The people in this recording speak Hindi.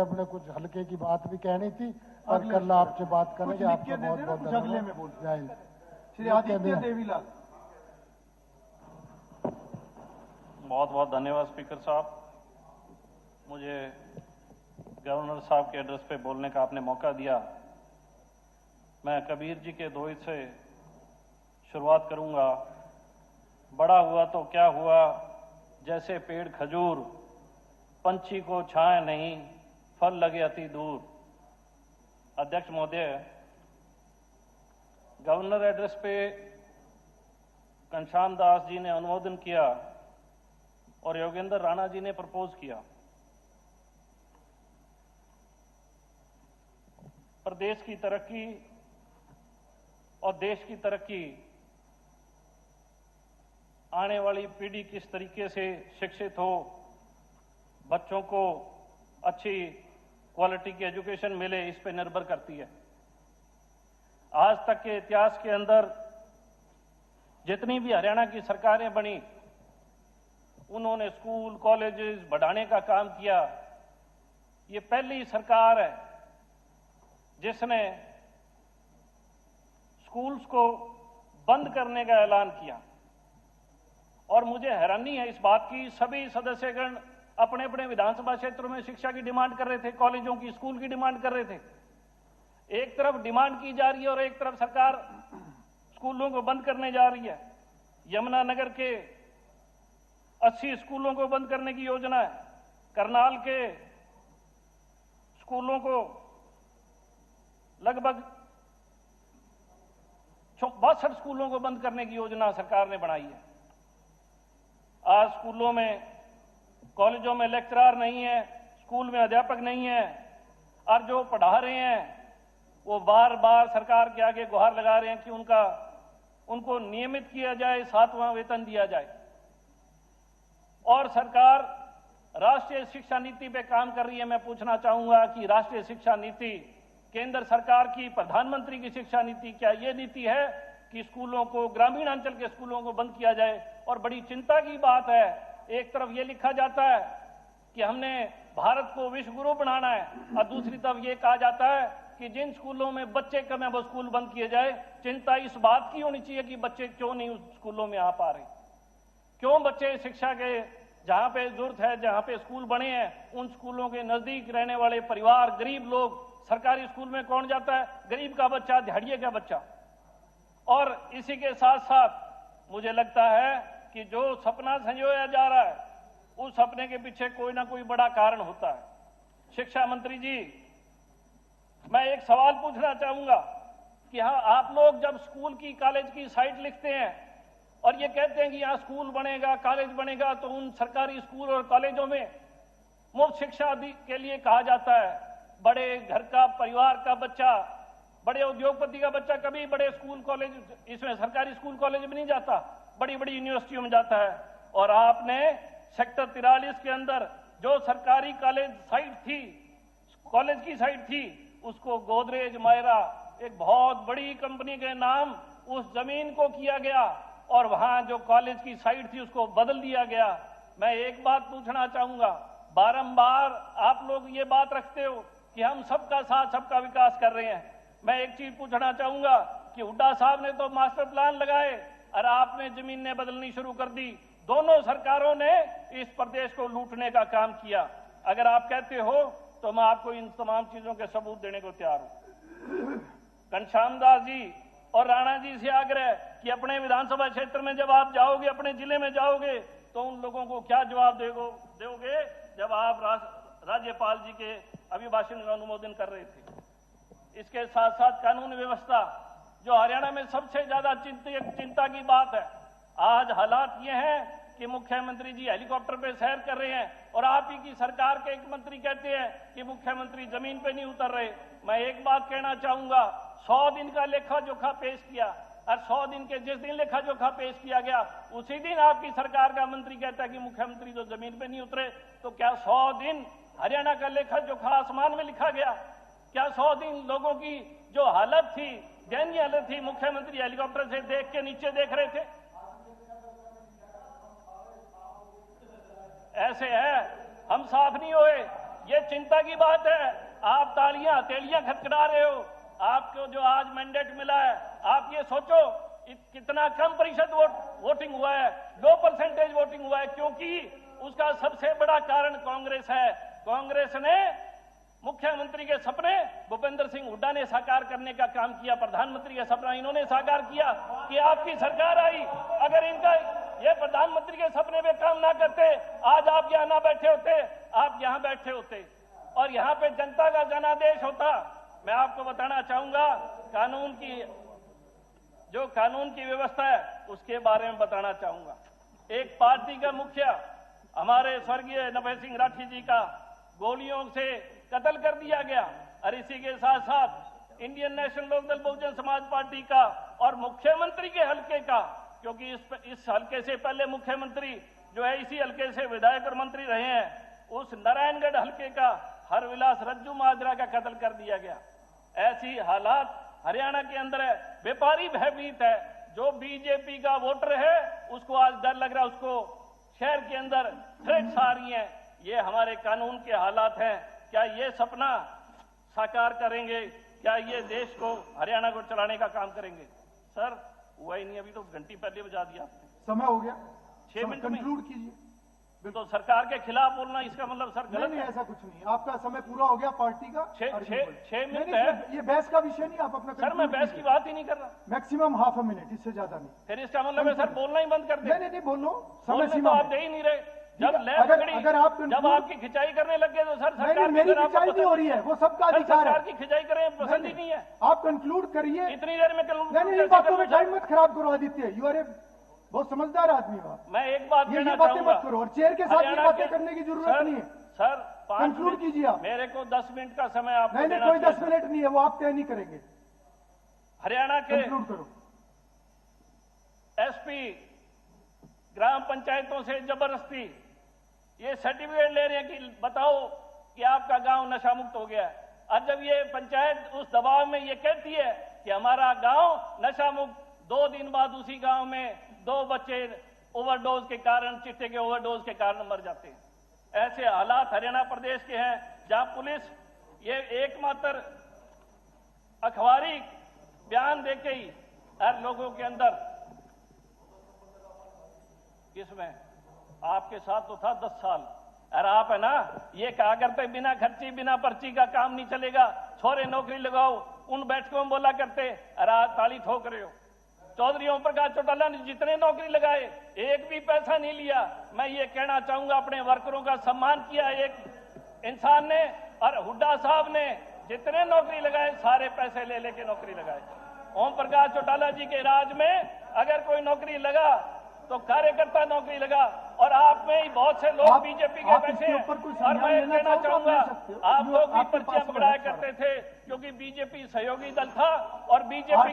अपने कुछ हल्के की बात भी कहनी थी और कल आपसे बात करेंगे। आपका बहुत बहुत धन्यवाद। जय हिंद। श्री आदित्य देवीलाल। बहुत बहुत धन्यवाद स्पीकर साहब, मुझे गवर्नर साहब के एड्रेस पे बोलने का आपने मौका दिया। मैं कबीर जी के दोहे से शुरुआत करूंगा। बड़ा हुआ तो क्या हुआ, जैसे पेड़ खजूर, पंछी को छाए नहीं, फल लगे अति दूर। अध्यक्ष महोदय, गवर्नर एड्रेस पे घनश्याम दास जी ने अनुमोदन किया और योगेंद्र राणा जी ने प्रपोज किया। प्रदेश की तरक्की और देश की तरक्की, आने वाली पीढ़ी किस तरीके से शिक्षित हो, बच्चों को अच्छी क्वालिटी की एजुकेशन मिले, इस पे निर्भर करती है। आज तक के इतिहास के अंदर जितनी भी हरियाणा की सरकारें बनी, उन्होंने स्कूल कॉलेजेस बढ़ाने का काम किया। ये पहली सरकार है जिसने स्कूल्स को बंद करने का ऐलान किया। और मुझे हैरानी है इस बात की, सभी सदस्यगण अपने अपने विधानसभा क्षेत्रों में शिक्षा की डिमांड कर रहे थे, कॉलेजों की, स्कूल की डिमांड कर रहे थे। एक तरफ डिमांड की जा रही है और एक तरफ सरकार स्कूलों को बंद करने जा रही है। यमुनानगर के 80 स्कूलों को बंद करने की योजना है। करनाल के स्कूलों को लगभग 62 स्कूलों को बंद करने की योजना सरकार ने बनाई है। आज स्कूलों में, कॉलेजों में लेक्चरर नहीं है, स्कूल में अध्यापक नहीं है, और जो पढ़ा रहे हैं वो बार बार सरकार के आगे गुहार लगा रहे हैं कि उनको नियमित किया जाए, 7वां वेतन दिया जाए। और सरकार राष्ट्रीय शिक्षा नीति पे काम कर रही है। मैं पूछना चाहूंगा कि राष्ट्रीय शिक्षा नीति, केंद्र सरकार की, प्रधानमंत्री की शिक्षा नीति, क्या ये नीति है कि स्कूलों को, ग्रामीण अंचल के स्कूलों को बंद किया जाए? और बड़ी चिंता की बात है, एक तरफ ये लिखा जाता है कि हमने भारत को विश्व गुरु बनाना है, और दूसरी तरफ ये कहा जाता है कि जिन स्कूलों में बच्चे कम है वो स्कूल बंद किए जाए। चिंता इस बात की होनी चाहिए कि बच्चे क्यों नहीं उस स्कूलों में आ पा रहे, क्यों बच्चे शिक्षा के जहां पे जरूरत है, जहां पे स्कूल बने हैं, उन स्कूलों के नजदीक रहने वाले परिवार, गरीब लोग, सरकारी स्कूल में कौन जाता है? गरीब का बच्चा, दिहाड़िए का बच्चा। और इसी के साथ साथ मुझे लगता है कि जो सपना संजोया जा रहा है, उस सपने के पीछे कोई ना कोई बड़ा कारण होता है। शिक्षा मंत्री जी, मैं एक सवाल पूछना चाहूंगा कि हाँ, आप लोग जब स्कूल की, कॉलेज की साइट लिखते हैं और ये कहते हैं कि यहाँ स्कूल बनेगा, कॉलेज बनेगा, तो उन सरकारी स्कूल और कॉलेजों में मुफ्त शिक्षा के लिए कहा जाता है। बड़े घर का, परिवार का बच्चा, बड़े उद्योगपति का बच्चा कभी बड़े स्कूल कॉलेज, इसमें सरकारी स्कूल कॉलेज में नहीं जाता, बड़ी बड़ी यूनिवर्सिटियों में जाता है। और आपने सेक्टर 43 के अंदर जो सरकारी कॉलेज साइट थी, कॉलेज की साइट थी, उसको गोदरेज मायरा, एक बहुत बड़ी कंपनी के नाम उस जमीन को किया गया, और वहां जो कॉलेज की साइट थी उसको बदल दिया गया। मैं एक बात पूछना चाहूंगा, बारंबार आप लोग ये बात रखते हो कि हम सबका साथ, सबका विकास कर रहे हैं। मैं एक चीज पूछना चाहूंगा कि हुड्डा साहब ने तो मास्टर प्लान लगाए और आपने जमीनें बदलनी शुरू कर दी। दोनों सरकारों ने इस प्रदेश को लूटने का काम किया। अगर आप कहते हो तो मैं आपको इन तमाम चीजों के सबूत देने को तैयार हूं। घनश्याम दास जी और राणा जी से आग्रह कि अपने विधानसभा क्षेत्र में जब आप जाओगे, अपने जिले में जाओगे, तो उन लोगों को क्या जवाब दोगे जब आप राज्यपाल जी के अभिभाषण का अनुमोदन कर रहे थे। इसके साथ साथ कानून व्यवस्था, जो हरियाणा में सबसे ज्यादा चिंता की बात है। आज हालात ये हैं कि मुख्यमंत्री जी हेलीकॉप्टर पे सैर कर रहे हैं और आप ही की सरकार के एक मंत्री कहते हैं कि मुख्यमंत्री जमीन पे नहीं उतर रहे। मैं एक बात कहना चाहूंगा, 100 दिन का लेखा जोखा पेश किया, और 100 दिन के जिस दिन लेखा जोखा पेश किया गया, उसी दिन आपकी सरकार का मंत्री कहता है कि मुख्यमंत्री तो जमीन पे नहीं उतरे। तो क्या 100 दिन हरियाणा का लेखा जोखा आसमान में लिखा गया? क्या 100 दिन लोगों की जो हालत थी, दयनीय हालत थी, मुख्यमंत्री हेलीकॉप्टर से देख के नीचे देख रहे थे? ऐसे है, हम साफ नहीं हुए। ये चिंता की बात है। आप तालियां हथेलियां खटखटा रहे हो। आपको जो आज मैंडेट मिला है, आप ये सोचो कितना कम प्रतिशत वोटिंग हुआ है, 2% वोटिंग हुआ है, क्योंकि उसका सबसे बड़ा कारण कांग्रेस है। कांग्रेस ने मुख्यमंत्री के सपने भूपेंद्र सिंह हुड्डा ने साकार करने का काम किया, प्रधानमंत्री का सपना इन्होंने साकार किया कि आपकी सरकार आई। अगर इनका ये प्रधानमंत्री के सपने पे काम ना करते, आज आप यहाँ ना बैठे होते, आप यहाँ बैठे होते और यहाँ पे जनता का जनादेश होता। मैं आपको बताना चाहूंगा, कानून की व्यवस्था है उसके बारे में बताना चाहूंगा। एक पार्टी का मुखिया हमारे स्वर्गीय नभय सिंह राठी जी का गोलियों से कत्ल कर दिया गया और इसी के साथ साथ Indian national Lokdal Bahujan Samaj party का और मुख्यमंत्री के हल्के का, क्योंकि इस हल्के से पहले मुख्यमंत्री जो है इसी हल्के से विधायक और मंत्री रहे हैं, उस नारायणगढ़ हल्के का हरविलास रज्जू माजरा का कत्ल कर दिया गया। ऐसी हालात हरियाणा के अंदर है। व्यापारी भयभीत है, जो बीजेपी का वोटर है उसको आज डर लग रहा है, उसको शहर के अंदर थ्रेट्स आ रही हैं। ये हमारे कानून के हालात हैं। क्या ये सपना साकार करेंगे? क्या ये देश को, हरियाणा को चलाने का काम करेंगे? सर हुआ ही नहीं, अभी तो घंटी पहले बजा दिया आपने। समय हो गया, 6 मिनट में कंक्लूड कीजिए। तो सरकार के खिलाफ बोलना इसका मतलब सर गलत नहीं, है? ऐसा कुछ नहीं, आपका समय पूरा हो गया पार्टी का। 6 मिनट नहीं, है। ये बहस का विषय नहीं, आप अपना सर मैं बहस की बात ही नहीं कर रहा। मैक्सिमम हाफ अ मिनट, इससे ज्यादा नहीं। फिर इसका मतलब है सर बोलना ही बंद कर दे। नहीं, बोलो, समय बोलने तो सीमा आप दे ही नहीं रहे। जब लैब पकड़ी, अगर आप जब आपकी खिंचाई करने लगे तो सर सरकार मेरी खिंचाई नहीं हो रही है, वो सबका अधिकार है। सरकार की खिंचाई करें पसंद ही नहीं है। आप कंक्लूड करिए। इतनी देर में नहीं, बातों में टाइम मत खराब करो आदित्य, यू आर ए बहुत समझदार आदमी हो। मैं एक बात ये कहना बातें चाहूंगा, मत करो और चेयर के साथ ये बातें करने की जरूरत नहीं है। सर कंक्लूड कीजिए आप। मेरे को 10 मिनट का समय आपको नहीं, देना कोई चाहिए। 10 मिनट नहीं है, वो आप तय नहीं करेंगे। हरियाणा के कंक्लूड करो। एसपी ग्राम पंचायतों से जबरदस्ती ये सर्टिफिकेट ले रहे हैं कि बताओ कि आपका गांव नशा मुक्त हो गया है। और जब ये पंचायत उस दबाव में ये कहती है कि हमारा गांव नशा मुक्त, 2 दिन बाद उसी गांव में 2 बच्चे ओवरडोज के कारण, चिट्टे के ओवरडोज के कारण मर जाते हैं। ऐसे हालात हरियाणा प्रदेश के हैं, जहां पुलिस ये एकमात्र अखबारी बयान देके ही हर लोगों के अंदर, किसमें आपके साथ तो था 10 साल, अरे आप है ना ये कहा करते बिना खर्ची बिना पर्ची का काम नहीं चलेगा, छोरे नौकरी लगाओ, उन बैठकों में बोला करते, अरे आज ताली ठोक रहे हो। चौधरी ओम प्रकाश चौटाला ने जितने नौकरी लगाए एक भी पैसा नहीं लिया। मैं ये कहना चाहूंगा, अपने वर्करों का सम्मान किया एक इंसान ने, और हुड्डा साहब ने जितने नौकरी लगाए सारे पैसे ले लेके नौकरी लगाए। ओम प्रकाश चौटाला जी के राज में अगर कोई नौकरी लगा तो कार्यकर्ता नौकरी लगा, और आप में ही बहुत से लोग बीजेपी के बैठे हैं। और मैं कहना चाहूंगा, आप लोग भी पर्चियां पकड़ाया करते थे क्योंकि बीजेपी सहयोगी दल था और बीजेपी